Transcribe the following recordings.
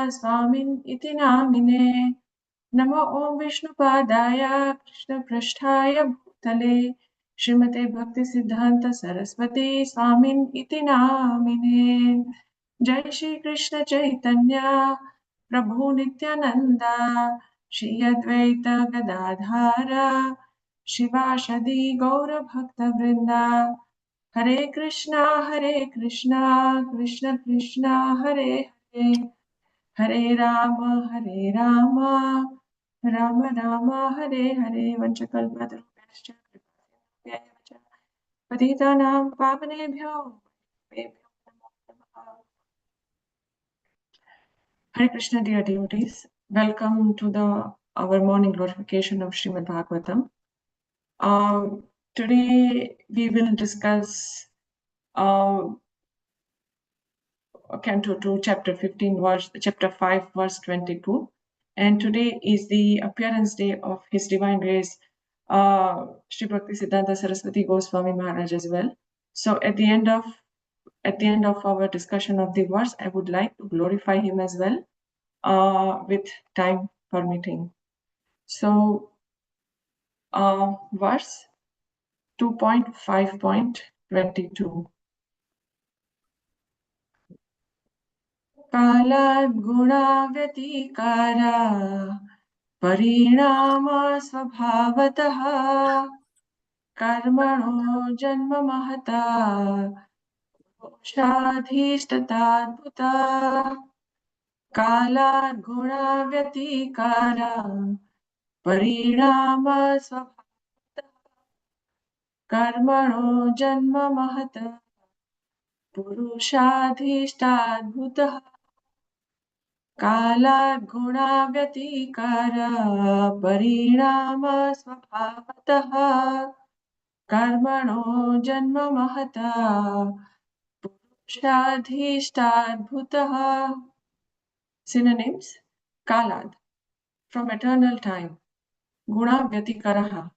Swamin iti namine. Namo Om Vishnupadaya Krishna Prasthaya Bhutale Srimate Bhakti Siddhanta Saraswati Swamin iti namine. Jai Shri Krishna Chaitanya Prabhu Nityananda Shri Advaita Gadadhara Shivashadi Gaura Bhakta Vrinda Hare Krishna Krishna Krishna Hare Hare Hare Rama Rama Rama Hare Hare Vanchakalpatarubhyascha Kripasya Patitanam Pavanebhyo Namo Namaha. Hare Krishna, dear devotees. Welcome to our morning glorification of Srīmad Bhāgavatam. Today we will discuss Canto 2, Chapter 15, Chapter 5, verse 22. And today is the appearance day of His Divine Grace, Sri Bhakti Siddhanta Saraswati Goswami Maharaj as well. So at the end of our discussion of the verse, I would like to glorify him as well, with time permitting. So, verse 2.5.22. Kalat guna vyatikara parinama svabhavataha karmano janma mahata shadhistatadbhuta. Kalat guna vyatikara parinama svabhavataha karmano janma mahata purushadhishtadbhutah. Kalat guna vyatikara parinama svabhavataha karmano janma mahata purushadhishtadbhutah. Synonyms: Kalad, from eternal time; guna vyatikaraha,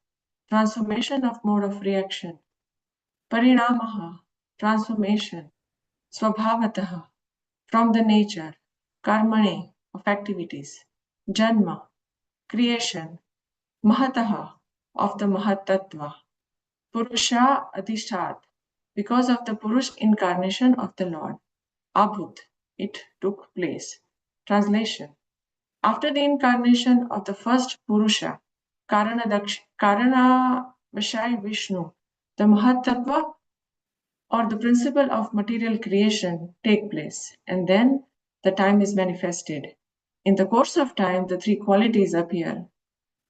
transformation of mode of reaction; parinamaha, transformation; swabhavataha, from the nature; karmane, of activities; janma, creation; mahataha, of the mahatattva; purusha adhishtat, because of the Purush incarnation of the Lord; abhut, it took place. Translation: after the incarnation of the first Purusha, Karanavashai Vishnu, the mahatattva, or the principle of material creation, take place, and then the time is manifested. In the course of time, the three qualities appear.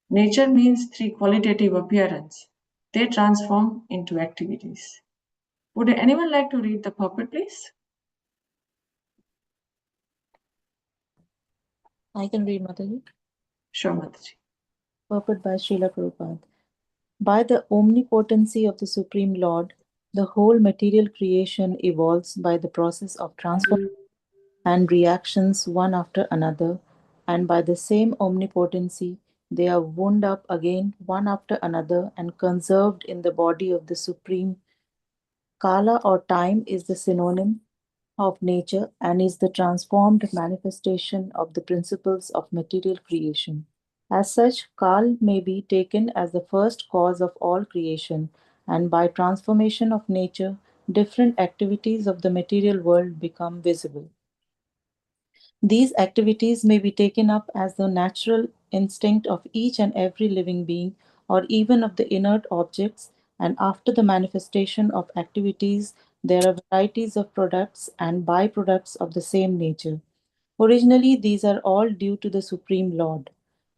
Nature means three qualitative appearance. They transform into activities. Would anyone like to read the purport, please? I can read, Mataji. Sure, Mataji. Purport by Srila Prabhupada. By the omnipotency of the Supreme Lord, the whole material creation evolves by the process of transformation and reactions one after another, and by the same omnipotency, they are wound up again one after another and conserved in the body of the Supreme. Kala or time is the synonym of nature and is the transformed manifestation of the principles of material creation. As such, Kal may be taken as the first cause of all creation, and by transformation of nature, different activities of the material world become visible. These activities may be taken up as the natural instinct of each and every living being, or even of the inert objects, and after the manifestation of activities, there are varieties of products and byproducts of the same nature. Originally, these are all due to the Supreme Lord.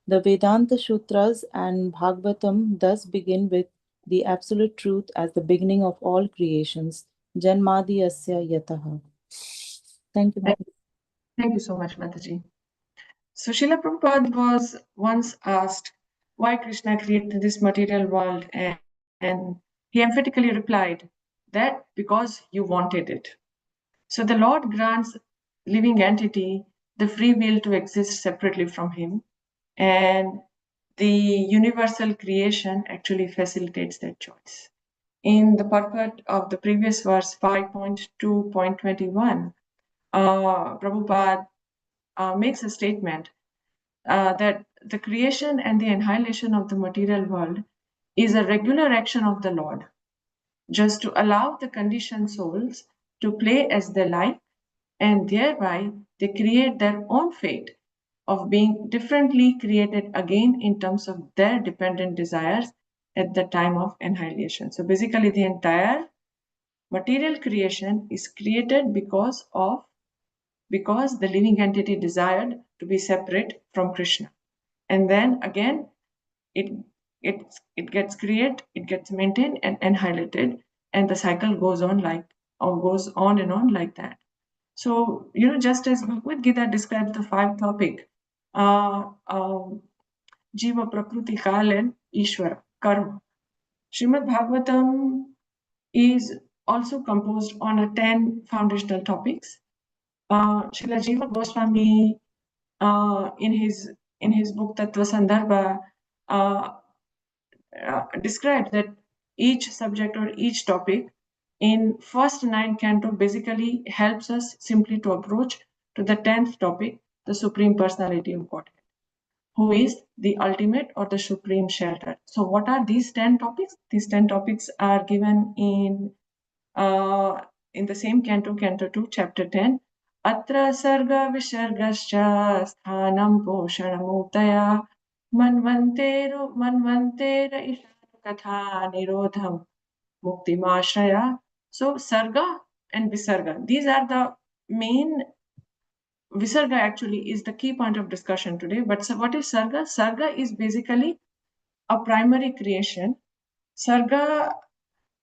The Vedanta Sutras and Bhagavatam thus begin with the Absolute Truth as the beginning of all creations. Janmadi Asya Yataha. Thank you, Mataji. Thank you so much, Mataji. So Srila Prabhupada was once asked why Krishna created this material world, and he emphatically replied that because you wanted it. So the Lord grants living entity the free will to exist separately from him, and the universal creation actually facilitates that choice. In the purport of the previous verse 5.2.21, Prabhupada makes a statement that the creation and the annihilation of the material world is a regular action of the Lord, just to allow the conditioned souls to play as they like, and thereby they create their own fate of being differently created again in terms of their dependent desires at the time of annihilation. So basically the entire material creation is created because the living entity desired to be separate from Krishna. And then again, it gets created, it gets maintained and annihilated, and the cycle goes on goes on and on like that. So, just as Bhagavad Gita describes the 5 topic, Jiva, Prakriti, Kal, and Ishvara, Karma. Srimad Bhagavatam is also composed on 10 foundational topics. Srila Jiva Goswami, in his book Tattva Sandarbha, describes that each subject or each topic in first 9 canto basically helps us simply to approach to the 10th topic, the Supreme Personality of Godhead, who is the ultimate or the supreme shelter. So what are these 10 topics? These 10 topics are given in the same canto, Canto 2, Chapter 10. Atra sarga vishargascha sthanam poshanamutaya manvantera ishanu katha nirodham muktimashraya. So sarga and visarga, these are the main. Visarga actually is the key point of discussion today. But so what is sarga? Sarga is basically a primary creation. Sarga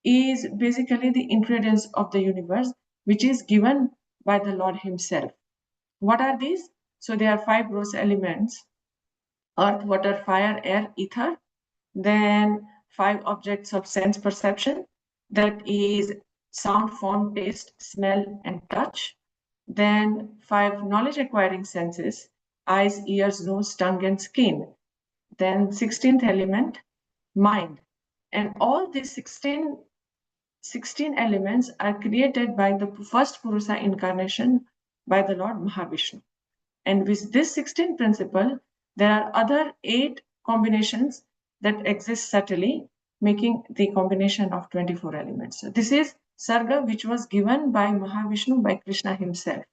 is basically the ingredients of the universe, which is given by the Lord himself. What are these? So there are 5 gross elements: earth, water, fire, air, ether. Then 5 objects of sense perception, that is sound, form, taste, smell, and touch. Then 5 knowledge acquiring senses: eyes, ears, nose, tongue, and skin. Then 16th element, mind. And all these 16 elements are created by the first Purusa incarnation by the Lord Mahavishnu. And with this 16 principle, there are other 8 combinations that exist subtly, making the combination of 24 elements. So this is Sarga, which was given by Mahavishnu, by Krishna himself.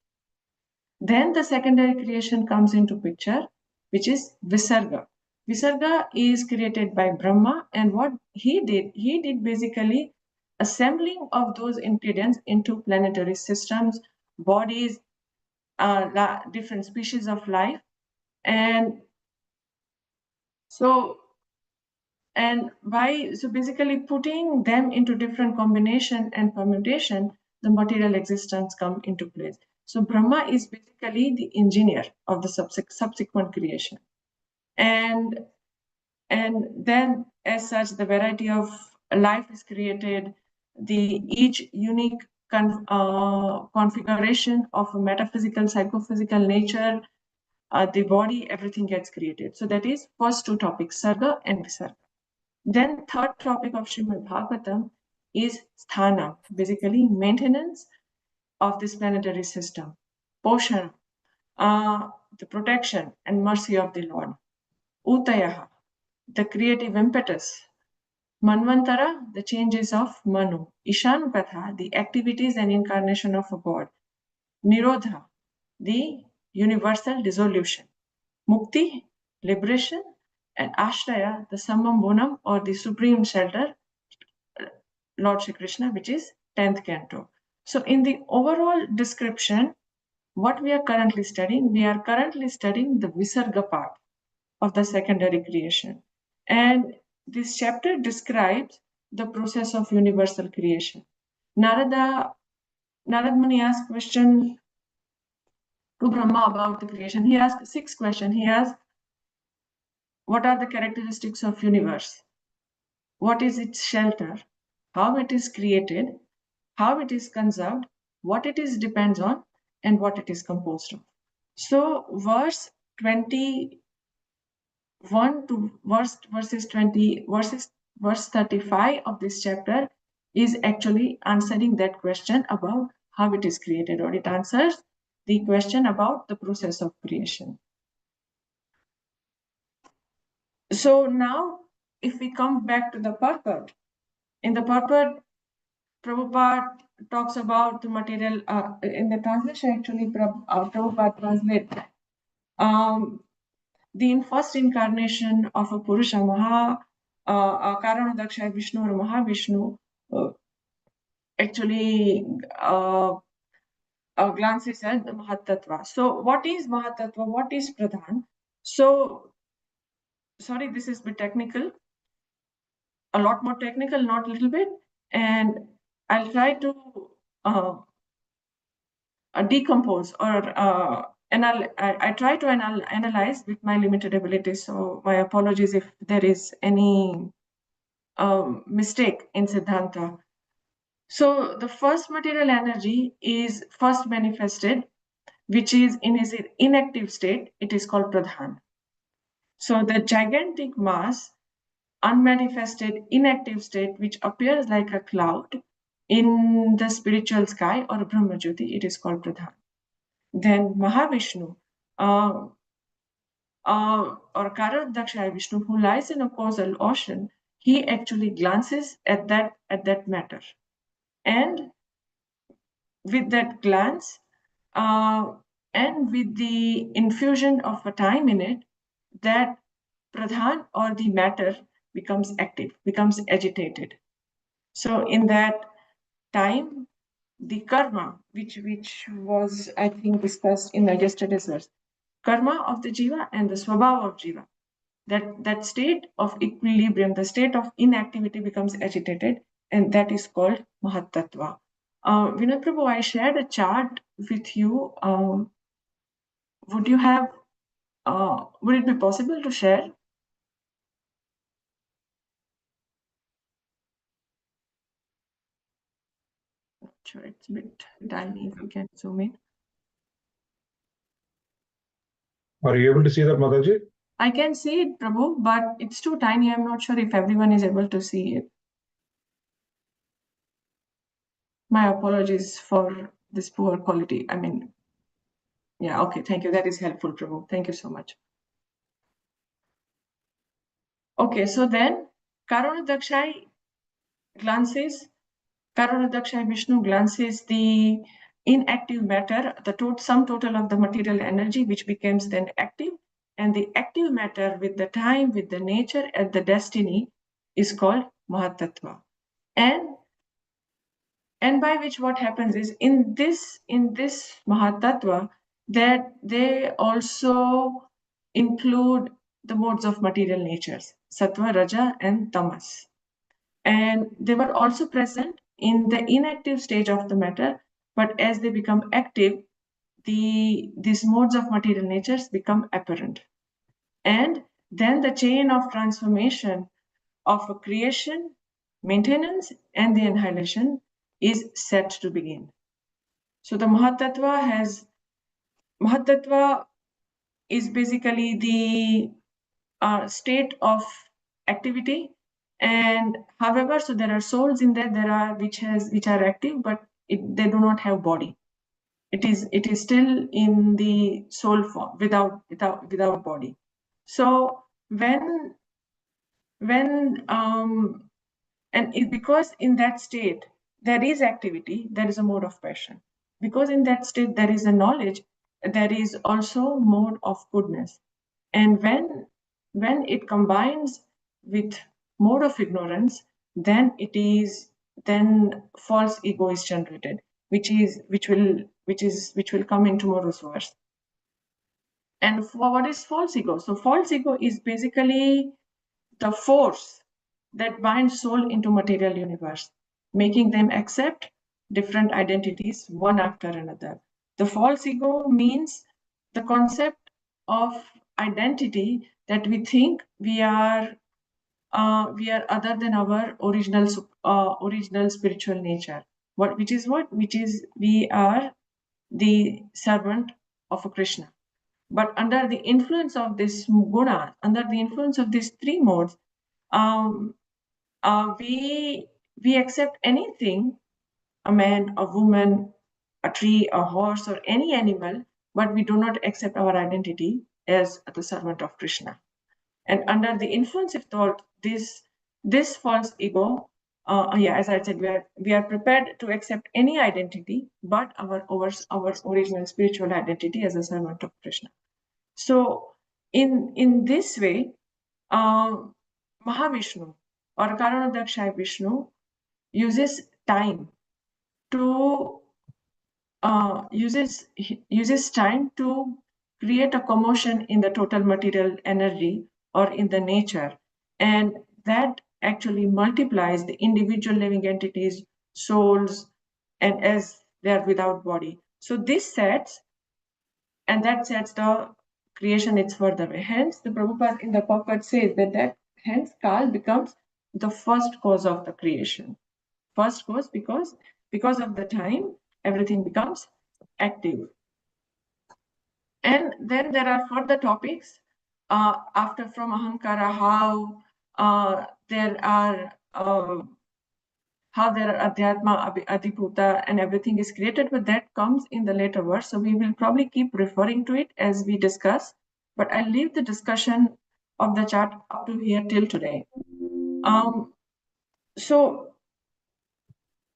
Then the secondary creation comes into picture, which is Visarga. Visarga is created by Brahma, and what he did basically assembling of those ingredients into planetary systems, bodies, different species of life, and so basically putting them into different combination and permutation, the material existence come into place. So Brahma is basically the engineer of the subsequent creation, and then as such the variety of life is created, each unique configuration of a metaphysical, psychophysical nature, the body, everything gets created. So that is first 2 topics, Sarga and Visarga. Then third topic of Srimad Bhagavatam is Sthana, basically maintenance of this planetary system. Poshana, the protection and mercy of the Lord. Utayaha, the creative impetus. Manvantara, the changes of Manu. Ishanu Katha, the activities and incarnation of a god. Nirodha, the universal dissolution. Mukti, liberation, and Ashraya, the Sammam Bonam or the supreme shelter, Lord Shri Krishna, which is 10th canto. So in the overall description, what we are currently studying, the Visarga part of the secondary creation. And this chapter describes the process of universal creation. Narad Muni asked question to Brahma about the creation. He asked 6 questions. He asked, what are the characteristics of universe? What is its shelter? How it is created? How it is conserved? What it is depends on? And what it is composed of. So verse 21 to verse 35 of this chapter is actually answering that question about how it is created, or it answers the question about the process of creation. So now, if we come back to the purport, in the purport, Prabhupada talks about the material, in the translation actually, Prabhupada translates the first incarnation of a Purusha, Karanadaksha Vishnu or Mahavishnu, actually glances at the Mahatattva. So what is Mahatattva? What is Pradhan? So, sorry, this is a bit technical, a lot more technical, not a little bit, and I'll try to decompose or I try to analyze with my limited abilities. So my apologies if there is any mistake in Siddhanta. So the first material energy is first manifested, which is in its inactive state. It is called Pradhan. So the gigantic mass, unmanifested inactive state, which appears like a cloud in the spiritual sky or Brahmajyoti, it is called Pradhan. Then Mahavishnu, or Karanadaksha Vishnu, who lies in a causal ocean, he actually glances at that matter. And with that glance, and with the infusion of a time in it, that Pradhan or the matter becomes active, becomes agitated. So in that time, the karma, which was, I think, discussed in yesterday's verse, karma of the jiva and the swabhava of jiva, that state of equilibrium, the state of inactivity becomes agitated, and that is called Mahatattva. Vinod Prabhu, I shared a chart with you. Would you have, would it be possible to share? Not sure, it's a bit tiny, if you can zoom in. Are you able to see that, Mataji? I can see it, Prabhu, but it's too tiny. I'm not sure if everyone is able to see it. My apologies for this poor quality. I mean, yeah, okay, thank you. That is helpful, Prabhu. Thank you so much. Okay, so then Karanadaksha Vishnu glances the inactive matter, the sum total of the material energy, which becomes then active, and the active matter with the time, with the nature, and the destiny is called Mahatattva. And by which what happens is in this Mahatattva, that they also include the modes of material natures, Sattva, Raja, and Tamas. And they were also present in the inactive stage of the matter, but as they become active, these modes of material natures become apparent. And then the chain of transformation of a creation, maintenance, and the annihilation is set to begin. So the Mahatattva is basically the state of activity, and however, so there are souls in there, which are active, but they do not have body. It is still in the soul form without body. So because in that state there is activity, there is a mode of passion. Because in that state there is a knowledge, there is also mode of goodness. And when it combines with mode of ignorance, then false ego is generated, which will come in tomorrow's verse. And what is false ego? So false ego is basically the force that binds soul into material universe, making them accept different identities one after another. The false ego means the concept of identity that we think we are other than our original spiritual nature. Which is we are the servant of a Krishna. But under the influence of this guna, under the influence of these three modes, we accept anything, a man, a woman, a tree, a horse, or any animal, but we do not accept our identity as the servant of Krishna. And under the influence of thought, this false ego, as I said, we are prepared to accept any identity, but our original spiritual identity as a servant of Krishna. So, in this way, Mahavishnu or Karanodakshaya Vishnu uses time to uses time to create a commotion in the total material energy or in the nature, and that actually multiplies the individual living entities, souls, and as they are without body. So this sets, and that sets the creation its further way. Hence, the Prabhupada in the purport says that hence Kal becomes the first cause of the creation. First cause because of the time everything becomes active. And then there are further topics after from Ahankara, how there are Adhyatma, Adhibhuta, and everything is created, but that comes in the later verse. So we will probably keep referring to it as we discuss, but I'll leave the discussion of the chart up to here till today. So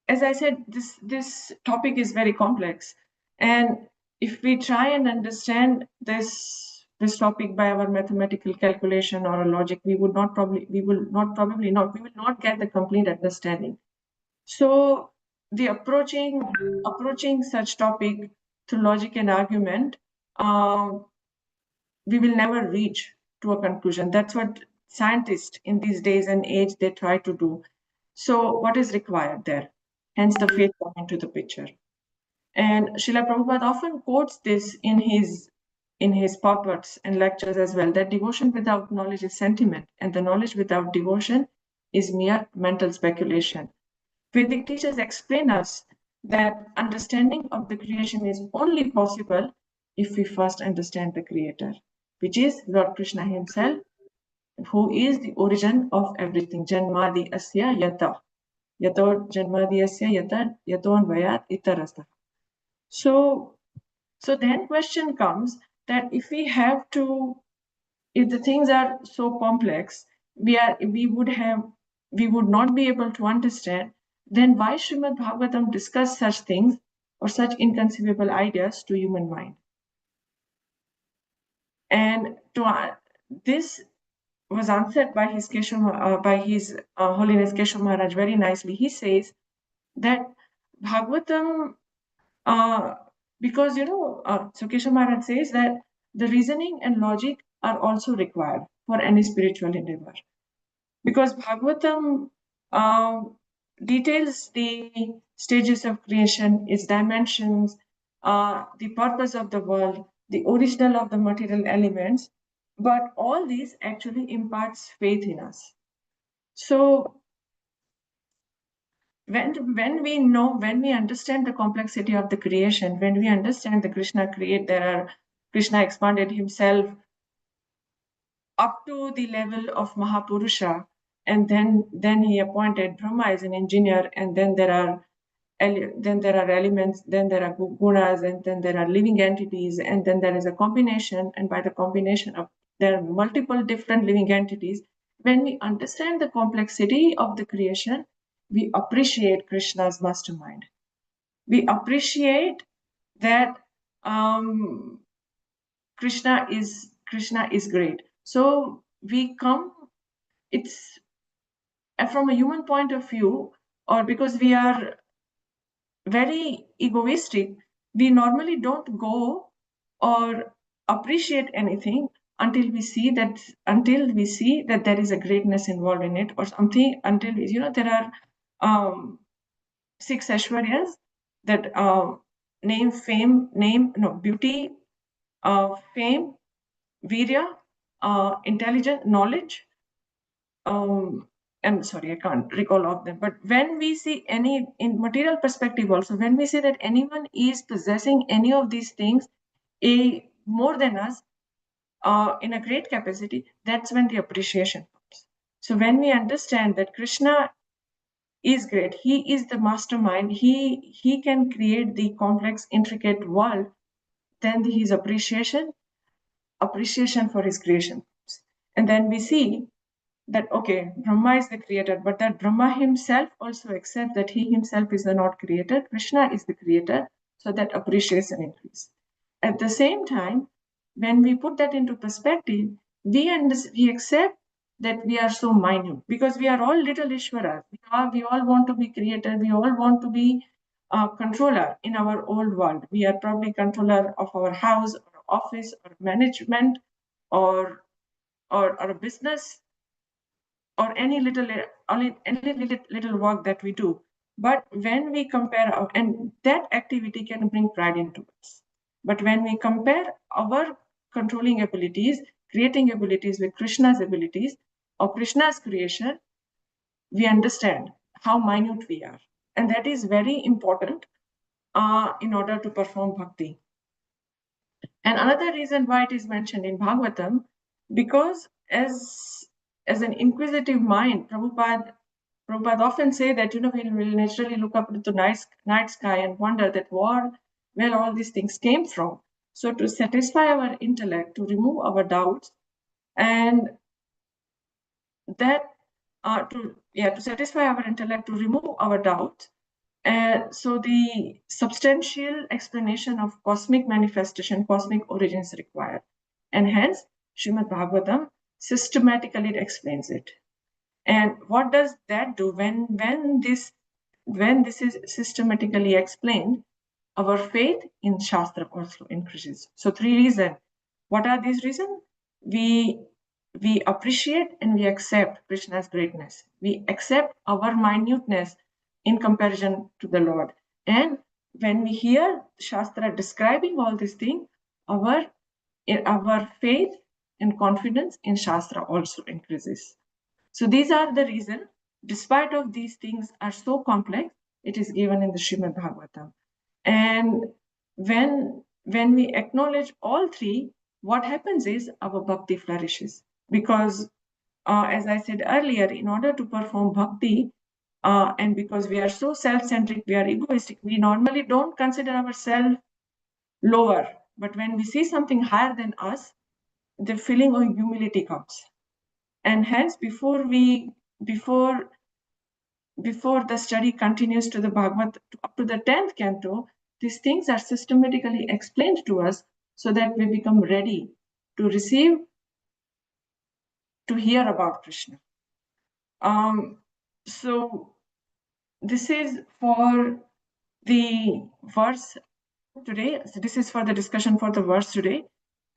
as I said, this topic is very complex, and if we try and understand this topic by our mathematical calculation or logic, we will not get the complete understanding. So the approaching such topic through logic and argument, we will never reach to a conclusion. That's what scientists in these days and age they try to do. So what is required there? Hence the faith come into the picture. And Srila Prabhupada often quotes this in his purports and lectures as well, that devotion without knowledge is sentiment, and the knowledge without devotion is mere mental speculation. Vedic teachers explain us that understanding of the creation is only possible if we first understand the Creator, which is Lord Krishna himself, who is the origin of everything. Janmadi asya yata. Yato janmadi asya yata yaton vayat itarastha. So then question comes that if the things are so complex, we would not be able to understand, then why Srimad Bhagavatam discuss such things or such inconceivable ideas to human mind? And this was answered by his Holiness Keshav Maharaj very nicely. He says that Bhagavatam, because so Keshav Maharaj says that the reasoning and logic are also required for any spiritual endeavor, because Bhagavatam details the stages of creation, its dimensions, the purpose of the world, the original of the material elements, but all these actually imparts faith in us. So when we understand the complexity of the creation, when we understand the Krishna expanded himself up to the level of Mahapurusha, and then he appointed Brahma as an engineer, and then there are elements, then there are gunas, and then there are living entities, and then there is a combination, and by the combination of there are multiple different living entities. When we understand the complexity of the creation, we appreciate Krishna's mastermind. We appreciate that Krishna is great. So we come, it's from a human point of view, or because we are very egoistic, we normally don't go or appreciate anything until we see that there is a greatness involved in it, or something, until there are 6 Aishwaryas that beauty, fame, virya, intelligence, knowledge. I'm sorry, I can't recall all of them. But when we see in material perspective also, when we see that anyone is possessing any of these things more than us in a great capacity, that's when the appreciation comes. So when we understand that Krishna is great. He is the mastermind. He can create the complex, intricate world. Then his appreciation for his creation. And then we see that, okay, Brahma is the creator, but that Brahma himself also accepts that he himself is the not creator. Krishna is the creator, so that appreciation increases. At the same time, when we put that into perspective, we accept that we are so minute, because we are all little Ishwaras. We all want to be creator. We all want to be controller in our old world. We are probably controller of our house or office or management or a business, or any little work that we do. But when we compare and that activity can bring pride into us. But when we compare our controlling abilities, creating abilities with Krishna's abilities or Krishna's creation, we understand how minute we are. And that is very important in order to perform bhakti. And another reason why it is mentioned in Bhagavatam, because as an inquisitive mind, Prabhupada often say that, we will naturally look up to the night sky and wonder that where all these things came from. So to satisfy our intellect, to remove our doubts, and that to satisfy our intellect, to remove our doubts. So the substantial explanation of cosmic manifestation, cosmic origins required. And hence, Srimad Bhagavatam systematically explains it. And what does that do? When this is systematically explained, our faith in Shastra also increases. So 3 reasons. What are these reasons? We appreciate and we accept Krishna's greatness. We accept our minuteness in comparison to the Lord. And when we hear Shastra describing all these things, our faith and confidence in Shastra also increases. So these are the reasons. Despite of these things are so complex, it is given in the Srimad Bhagavatam. And when we acknowledge all 3, what happens is our bhakti flourishes. Because as I said earlier, in order to perform bhakti, and because we are so self-centric, we are egoistic, we normally don't consider ourselves lower. But when we see something higher than us, the feeling of humility comes. And hence, before the study continues to the Bhagavatam, up to the 10th canto, these things are systematically explained to us so that we become ready to receive, to hear about Krishna. So this is for the verse today. So this is for the discussion for the verse today.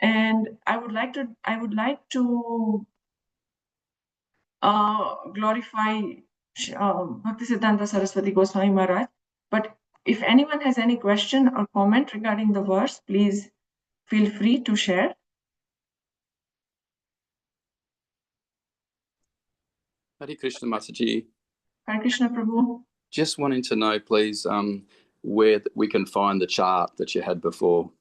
And I would like to glorify Bhaktisiddhanta Saraswati Goswami Maharaj. But if anyone has any question or comment regarding the verse, please feel free to share. Hare Krishna, Mataji. Hare Krishna, Prabhu. Just wanting to know, please, where we can find the chart that you had before.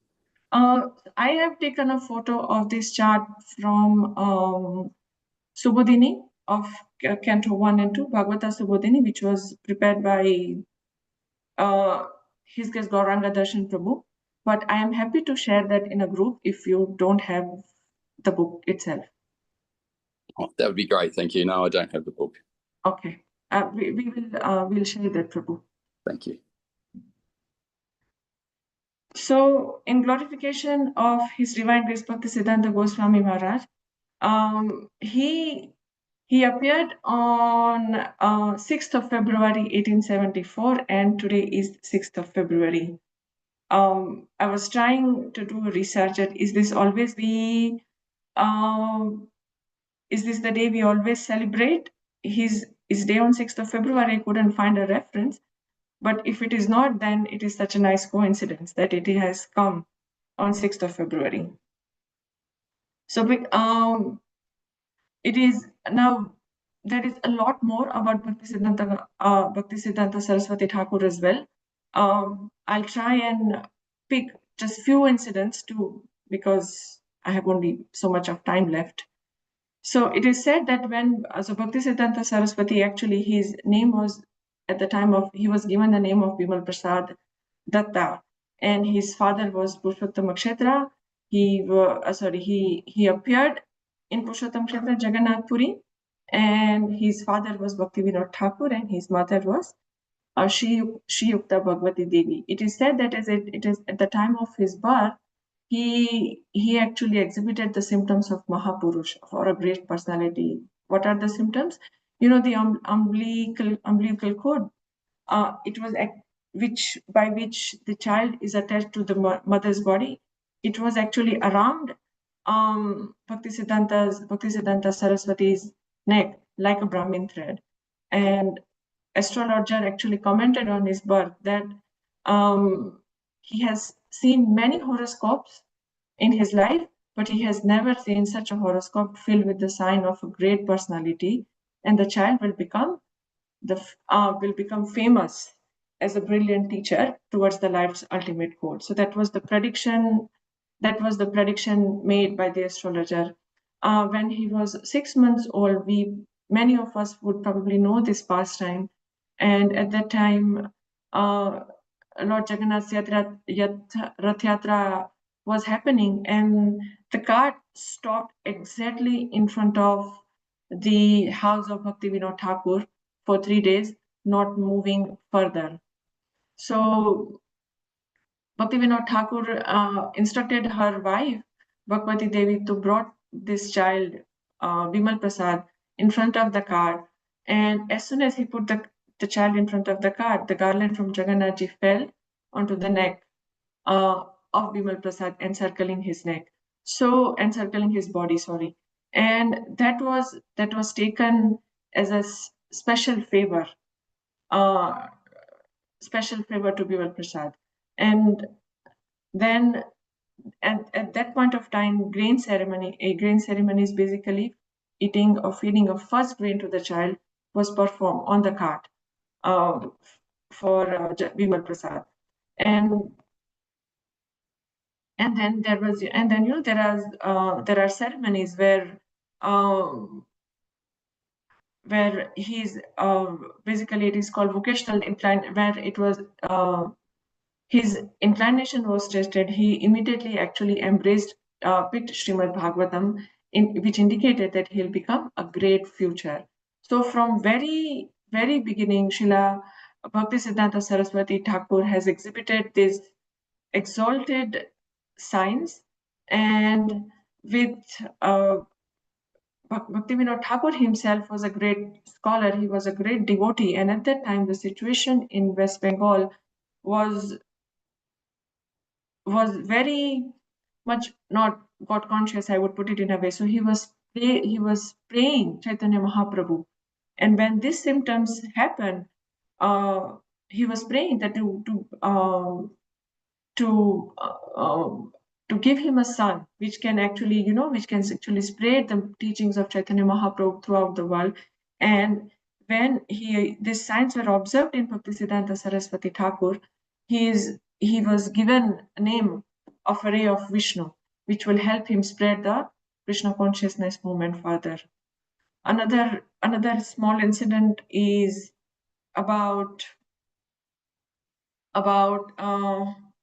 I have taken a photo of this chart from Subodhini of Canto 1 and 2, Bhagavata Subodhini, which was prepared by His Grace Gauranga Darshan Prabhu. But I am happy to share that in a group if you don't have the book itself. Oh, that would be great. Thank you. No, I don't have the book. Okay. We'll share that, Prabhu. Thank you. So, in glorification of His Divine Grace Bhaktisiddhanta Goswami Maharaj, he appeared on 6th of February 1874, and today is 6th of February. I was trying to do a research at is this the day we always celebrate his day on 6th of February? I couldn't find a reference. But if it is not, then it is such a nice coincidence that it has come on 6th of February. So it is now, there is a lot more about Bhaktisiddhanta Saraswati Thakur as well. I'll try and pick just few incidents too, because I have only so much of time left. So it is said that when Bhaktisiddhanta Saraswati, actually his name was at the time of, he was given the name of Bimal Prasad Datta, and his father was Purushottam Kshetra. He appeared in Purushottam Kshetra, Jagannath Puri, and his father was Bhakti Vinod Thakur, and his mother was Shriyukta Bhagavati Devi. It is said that it is at the time of his birth, he actually exhibited the symptoms of Mahapurush, or a great personality. What are the symptoms? You know, the umbilical cord. It was by which the child is attached to the mother's body. It was actually around Bhaktisiddhanta Saraswati's neck, like a Brahmin thread. And astrologer actually commented on his birth that he has seen many horoscopes in his life, but he has never seen such a horoscope filled with the sign of a great personality, and the child will become famous as a brilliant teacher towards the life's ultimate goal. So that was the prediction. That was the prediction made by the astrologer. When he was 6 months old, many of us would probably know this pastime. And at that time, Lord Jagannath's Rath Yatra was happening, and the cart stopped exactly in front of the house of Bhakti Vinod Thakur for 3 days, not moving further. So Bhakti Vinod Thakur instructed her wife, Bhagavati Devi, to brought this child, Bimal Prasad, in front of the cart. And as soon as he put the child in front of the cart, the garland from Jagannathji fell onto the neck of Bimal Prasad, encircling his neck. So encircling his body, sorry. And that was taken as a special favor to Bimal Prasad. And then at that point of time, a grain ceremony is basically eating or feeding a first grain to the child, was performed on the cart for Bimal Prasad. And then there are ceremonies where he's basically, it is called vocational incline, where it was his inclination was tested. He immediately actually picked Srimad Bhagavatam, which indicated that he'll become a great future. So from very, very beginning, Srila Bhaktisiddhanta Saraswati Thakur has exhibited this exalted signs, and with Bhakti Vinod Thakur himself was a great scholar. He was a great devotee, and at that time the situation in West Bengal was very much not God conscious, I would put it in a way. So he was praying Chaitanya Mahaprabhu, and when these symptoms happened, he was praying that to give him a son, which can actually spread the teachings of Chaitanya Mahaprabhu throughout the world. And when these signs were observed in Bhaktisiddhanta Saraswati Thakur, he was given a name of a ray of Vishnu, which will help him spread the Krishna consciousness movement further. Another small incident is about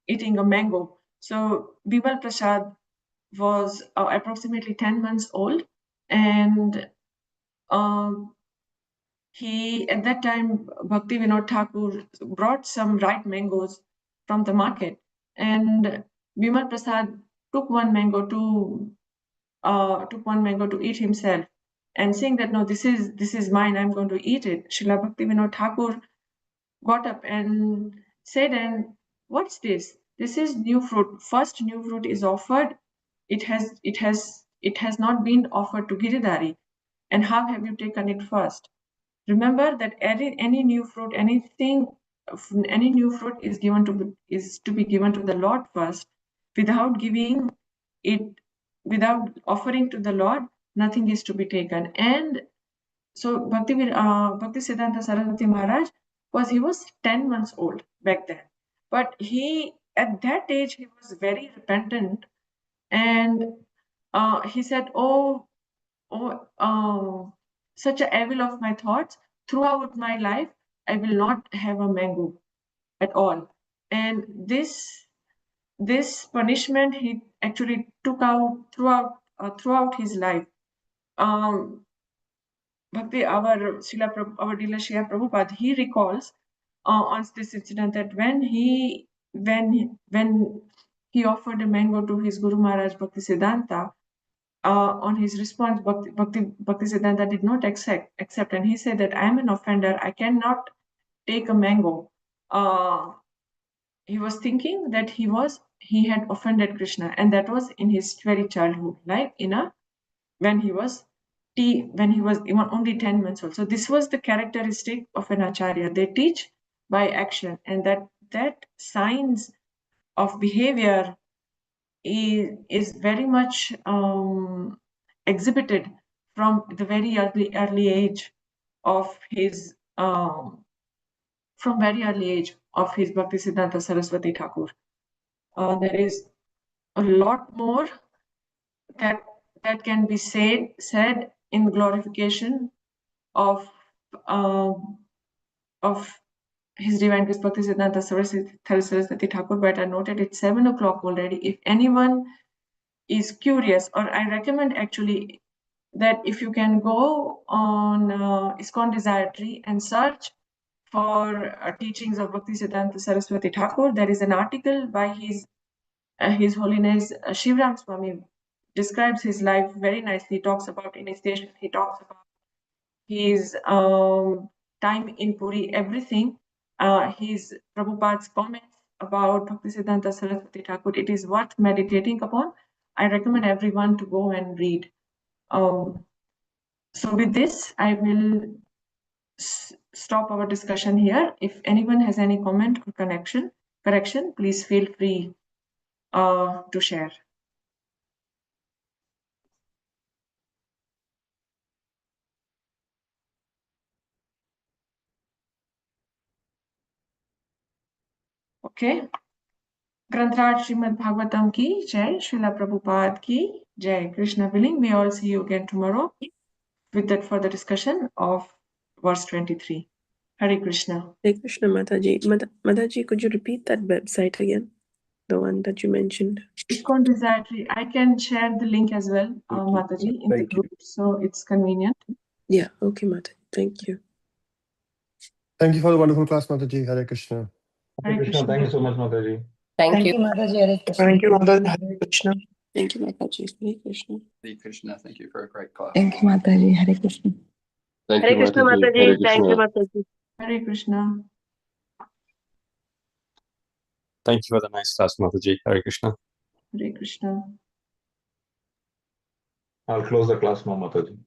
eating a mango. So Bimal Prasad was approximately 10 months old, and at that time, Bhakti Vinod Thakur brought some ripe mangoes from the market, and Bimal Prasad took one mango to eat himself, and saying that, no, this is mine, I'm going to eat it. Srila Bhakti Vinod Thakur got up and said, and what's this? This is new fruit. First new fruit is offered. It has not been offered to Giridhari. And how have you taken it first? Remember that any new fruit, any new fruit is to be given to the Lord first. Without offering to the Lord, nothing is to be taken. And so Bhakti Siddhanta Saraswati Maharaj was 10 months old back then, but at that age he was very repentant, and he said, such a evil of my thoughts throughout my life. I will not have a mango at all. And this punishment he actually took out throughout his life. Bhakti, our dealer Srila Prabhupada, he recalls on this incident that when he offered a mango to his Guru Maharaj Bhakti Siddhanta, on his response, Bhakti Siddhanta did not accept, and he said that I am an offender, I cannot take a mango. He was thinking that he had offended Krishna, and that was in his very childhood, like when he was even only 10 months old. So this was the characteristic of an acharya. They teach by action, and that signs of behavior is very much exhibited from the very early age of his Bhaktisiddhanta Saraswati Thakur. There is a lot more that can be said in glorification of His Divine Grace Bhaktisiddhanta Saraswati Thakur, but I noted it's 7 o'clock already. If anyone is curious, or I recommend actually that if you can go on ISKCON Desire Tree and search for teachings of Bhaktisiddhanta Saraswati Thakur, there is an article by His Holiness Shivram Swami, describes his life very nicely. He talks about initiation, he talks about his time in Puri, everything. His Prabhupada's comments about Bhaktisiddhanta Saraswati Thakur, it is worth meditating upon. I recommend everyone to go and read. So with this, I will stop our discussion here. If anyone has any comment or correction, please feel free to share. Okay. Grantraj Srimad Bhagavatam ki Jai, Srila Prabhupada ki Jai. Krishna willing, we all see you again tomorrow with that further discussion of verse 23. Hare Krishna. Hare Krishna, Mataji. Mataji, could you repeat that website again? The one that you mentioned. ISKCON Desire Tree. I can share the link as well, Mataji, in the group, so it's convenient. Yeah, okay, Mataji. Thank you. Thank you for the wonderful class, Mataji. Hare Krishna. Hare Krishna. Thank you so much, Mataji. Thank you, Mataji. Hare Krishna. Thank you, Mataji. Hare Krishna. Thank you, Mataji. Hare Krishna. Hare Krishna, thank you for a great class. Thank you, Mataji. Hare Krishna. Thank Hare you, Krishna, Mataji. Mataji. Hare Thank you, Krishna. Mataji. Hare Krishna. Thank you for the nice class, Mataji. Hare Krishna. Hare Krishna. I'll close the class now, Mataji.